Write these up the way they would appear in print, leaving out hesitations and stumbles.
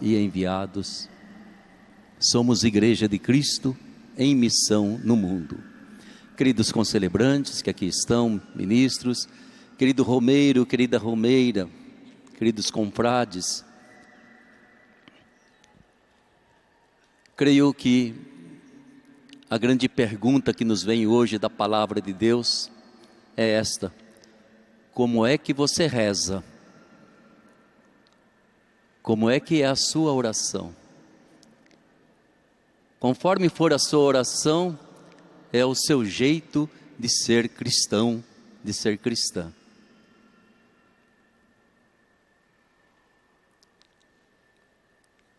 E enviados, somos Igreja de Cristo em missão no mundo. Queridos concelebrantes que aqui estão, ministros, querido Romeiro, querida Romeira, queridos confrades, creio que a grande pergunta que nos vem hoje da palavra de Deus é esta: como é que você reza? Como é que é a sua oração? Conforme for a sua oração, é o seu jeito de ser cristão, de ser cristã.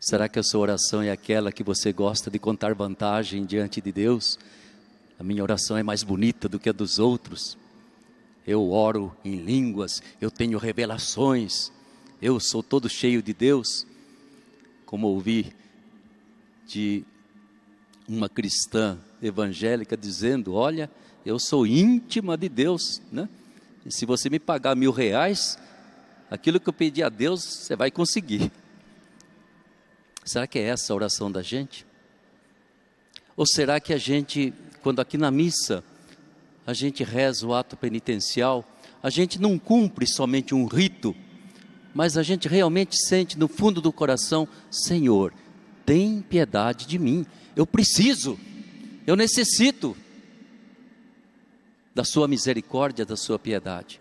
Será que a sua oração é aquela que você gosta de contar vantagem diante de Deus? A minha oração é mais bonita do que a dos outros. Eu oro em línguas, eu tenho revelações, eu sou todo cheio de Deus. Como ouvi de uma cristã evangélica dizendo: olha, eu sou íntima de Deus, né? E se você me pagar R$1.000, aquilo que eu pedi a Deus, você vai conseguir. Será que é essa a oração da gente? Ou será que a gente, quando aqui na missa, a gente reza o ato penitencial, a gente não cumpre somente um rito, mas a gente realmente sente no fundo do coração: Senhor, tem piedade de mim, eu preciso, eu necessito da sua misericórdia, da sua piedade.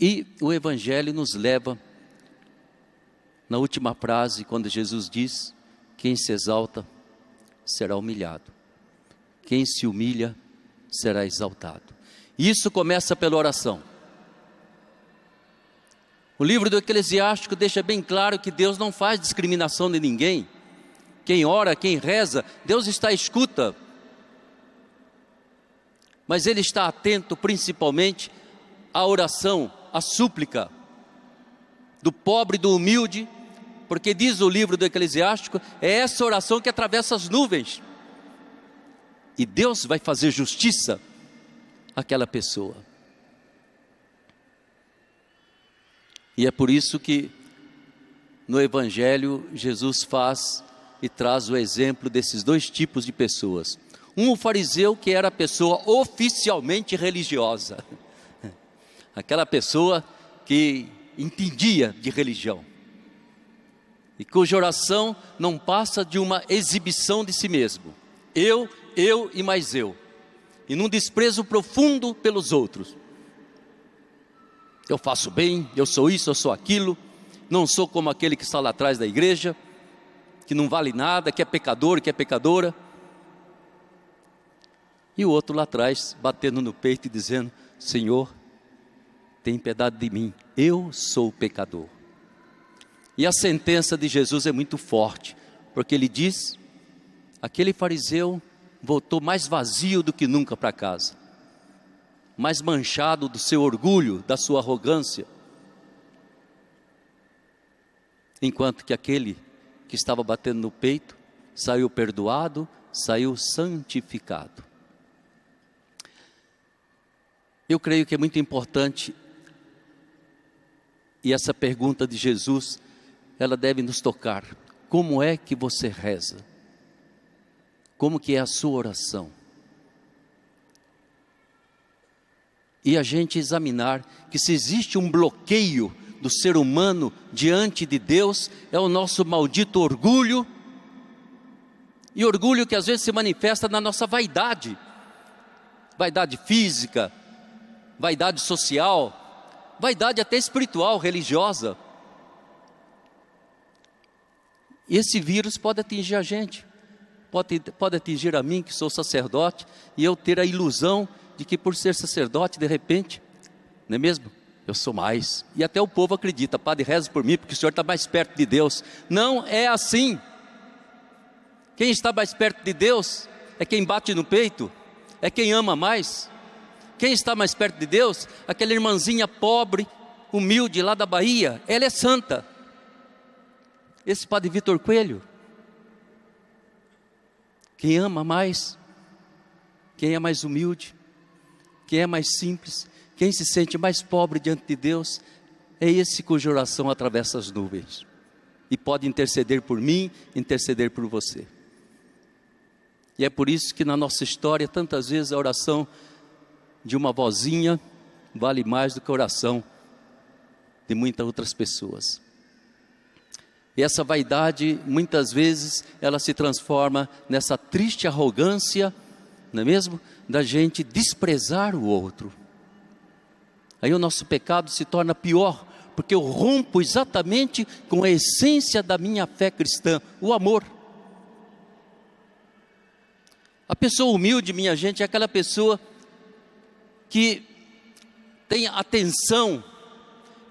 E o Evangelho nos leva na última frase, quando Jesus diz: quem se exalta será humilhado, quem se humilha será exaltado. Isso começa pela oração. O livro do Eclesiástico deixa bem claro que Deus não faz discriminação de ninguém. Quem ora, quem reza, Deus está à escuta. Mas Ele está atento principalmente à oração, à súplica do pobre e do humilde, porque diz o livro do Eclesiástico, é essa oração que atravessa as nuvens. E Deus vai fazer justiça àquela pessoa. E é por isso que no Evangelho Jesus faz e traz o exemplo desses dois tipos de pessoas. Um, o fariseu, que era a pessoa oficialmente religiosa, aquela pessoa que entendia de religião, e cuja oração não passa de uma exibição de si mesmo, eu e mais eu, e num desprezo profundo pelos outros. Eu faço bem, eu sou isso, eu sou aquilo, não sou como aquele que está lá atrás da igreja, que não vale nada, que é pecador, que é pecadora. E o outro lá atrás, batendo no peito e dizendo: Senhor, tem piedade de mim, eu sou pecador. E a sentença de Jesus é muito forte, porque ele diz: aquele fariseu voltou mais vazio do que nunca para casa, mais manchado do seu orgulho, da sua arrogância, enquanto que aquele que estava batendo no peito saiu perdoado, saiu santificado. Eu creio que é muito importante, e essa pergunta de Jesus, ela deve nos tocar: como é que você reza? Como que é a sua oração? E a gente examinar que se existe um bloqueio do ser humano diante de Deus, é o nosso maldito orgulho, e orgulho que às vezes se manifesta na nossa vaidade, vaidade física, vaidade social, vaidade até espiritual, religiosa. E esse vírus pode atingir a gente, pode atingir a mim que sou sacerdote, e eu ter a ilusão de que por ser sacerdote, de repente, não é mesmo? Eu sou mais, e até o povo acredita: padre, reza por mim, porque o senhor está mais perto de Deus. Não é assim. Quem está mais perto de Deus é quem bate no peito, é quem ama mais. Quem está mais perto de Deus, aquela irmãzinha pobre, humilde lá da Bahia, ela é santa. Esse padre Vitor Coelho, quem ama mais, quem é mais humilde, quem é mais simples, quem se sente mais pobre diante de Deus, é esse cuja oração atravessa as nuvens e pode interceder por mim, interceder por você. E é por isso que na nossa história, tantas vezes a oração de uma vozinha vale mais do que a oração de muitas outras pessoas. E essa vaidade, muitas vezes, ela se transforma nessa triste arrogância, não é mesmo? Da gente desprezar o outro. Aí o nosso pecado se torna pior, porque eu rompo exatamente com a essência da minha fé cristã, o amor. A pessoa humilde, minha gente, é aquela pessoa que tem atenção,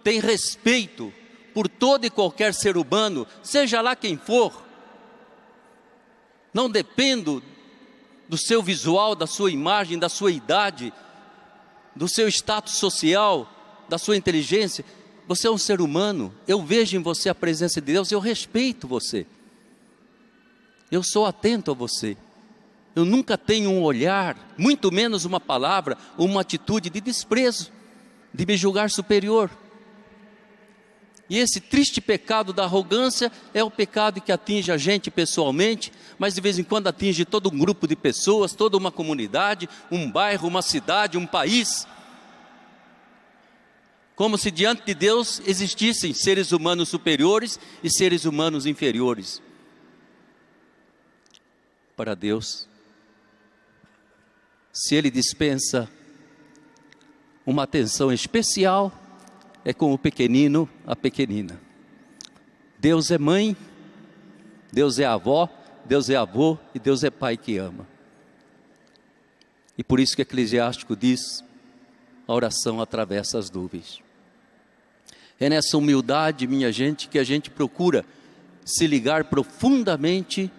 tem respeito por todo e qualquer ser humano, seja lá quem for. Não dependo do seu visual, da sua imagem, da sua idade, do seu status social, da sua inteligência. Você é um ser humano, eu vejo em você a presença de Deus, eu respeito você. Eu sou atento a você. Eu nunca tenho um olhar, muito menos uma palavra, uma atitude de desprezo, de me julgar superior. E esse triste pecado da arrogância é o pecado que atinge a gente pessoalmente, mas de vez em quando atinge todo um grupo de pessoas, toda uma comunidade, um bairro, uma cidade, um país. Como se diante de Deus existissem seres humanos superiores e seres humanos inferiores. Para Deus, se Ele dispensa uma atenção especial, é com o pequenino, a pequenina. Deus é mãe, Deus é avó, Deus é avô e Deus é pai que ama. E por isso que Eclesiástico diz, a oração atravessa as nuvens. É nessa humildade, minha gente, que a gente procura se ligar profundamente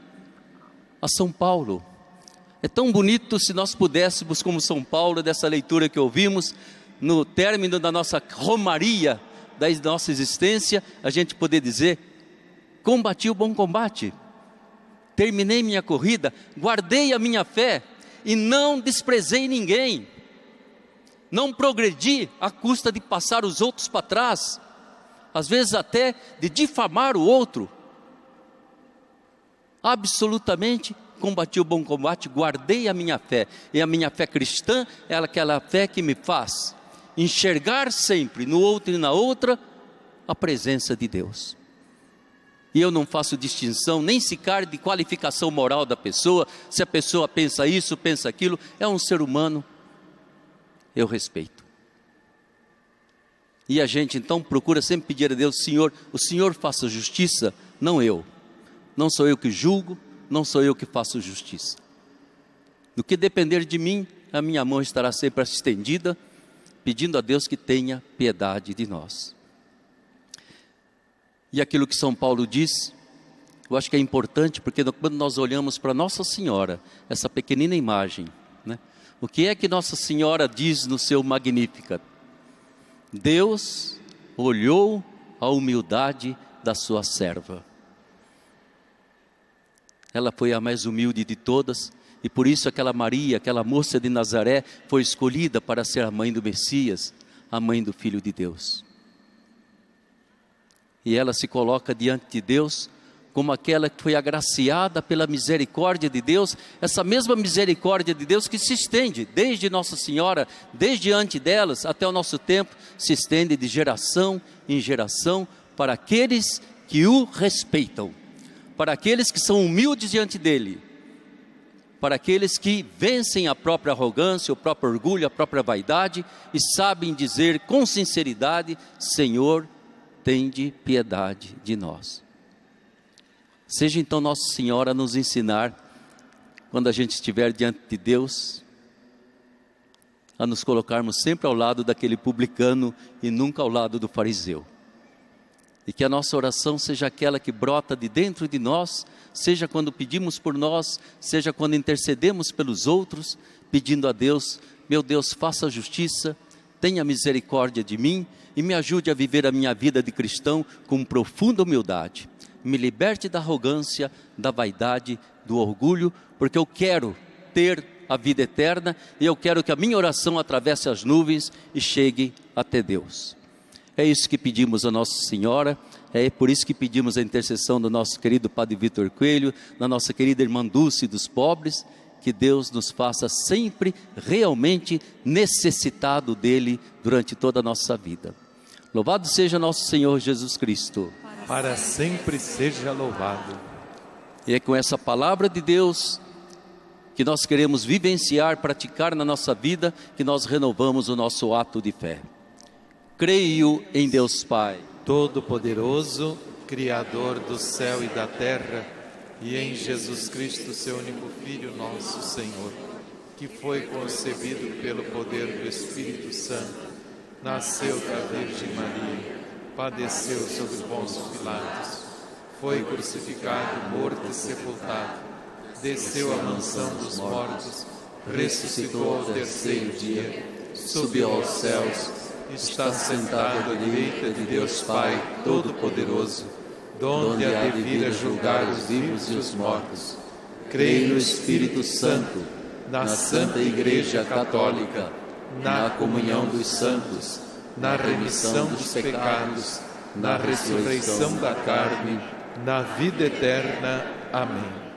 a São Paulo. É tão bonito se nós pudéssemos, como São Paulo, dessa leitura que ouvimos, no término da nossa romaria, da nossa existência, a gente poder dizer: combati o bom combate, terminei minha corrida, guardei a minha fé e não desprezei ninguém, não progredi à custa de passar os outros para trás, às vezes até de difamar o outro. Absolutamente combati o bom combate, guardei a minha fé, e a minha fé cristã é aquela fé que me faz enxergar sempre no outro e na outra a presença de Deus. E eu não faço distinção nem sequer de qualificação moral da pessoa, se a pessoa pensa isso, pensa aquilo, é um ser humano, eu respeito. E a gente então procura sempre pedir a Deus: Senhor, o Senhor faça justiça, não eu. Não sou eu que julgo, não sou eu que faço justiça. No que depender de mim, a minha mão estará sempre estendida, pedindo a Deus que tenha piedade de nós. E aquilo que São Paulo diz, eu acho que é importante, porque quando nós olhamos para Nossa Senhora, essa pequenina imagem, né? O que é que Nossa Senhora diz no seu Magnificat? Deus olhou a humildade da sua serva. Ela foi a mais humilde de todas, e por isso aquela Maria, aquela moça de Nazaré, foi escolhida para ser a mãe do Messias, a mãe do Filho de Deus. E ela se coloca diante de Deus como aquela que foi agraciada pela misericórdia de Deus, essa mesma misericórdia de Deus que se estende desde Nossa Senhora, desde antes delas até o nosso tempo, se estende de geração em geração para aqueles que o respeitam, para aqueles que são humildes diante dele, para aqueles que vencem a própria arrogância, o próprio orgulho, a própria vaidade e sabem dizer com sinceridade: Senhor, tende piedade de nós. Seja então Nossa Senhora nos ensinar, quando a gente estiver diante de Deus, a nos colocarmos sempre ao lado daquele publicano e nunca ao lado do fariseu. E que a nossa oração seja aquela que brota de dentro de nós, seja quando pedimos por nós, seja quando intercedemos pelos outros, pedindo a Deus: meu Deus, faça justiça, tenha misericórdia de mim e me ajude a viver a minha vida de cristão com profunda humildade. Me liberte da arrogância, da vaidade, do orgulho, porque eu quero ter a vida eterna e eu quero que a minha oração atravesse as nuvens e chegue até Deus. É isso que pedimos a Nossa Senhora, é por isso que pedimos a intercessão do nosso querido Padre Vitor Coelho, da nossa querida irmã Dulce dos pobres, que Deus nos faça sempre realmente necessitado dele durante toda a nossa vida. Louvado seja nosso Senhor Jesus Cristo. Para sempre seja louvado. E é com essa palavra de Deus que nós queremos vivenciar, praticar na nossa vida, que nós renovamos o nosso ato de fé. Creio em Deus Pai Todo-Poderoso, Criador do céu e da terra, e em Jesus Cristo, seu único Filho, nosso Senhor, que foi concebido pelo poder do Espírito Santo, nasceu da Virgem Maria, padeceu sob Pôncio Pilatos, foi crucificado, morto e sepultado, desceu à mansão dos mortos, ressuscitou ao terceiro dia, subiu aos céus, está sentado à direita de Deus Pai Todo-Poderoso, donde há de vir a julgar os vivos e os mortos. Creio no Espírito Santo, na Santa Igreja Católica, na comunhão dos santos, na remissão dos pecados, na ressurreição da carne, na vida eterna. Amém.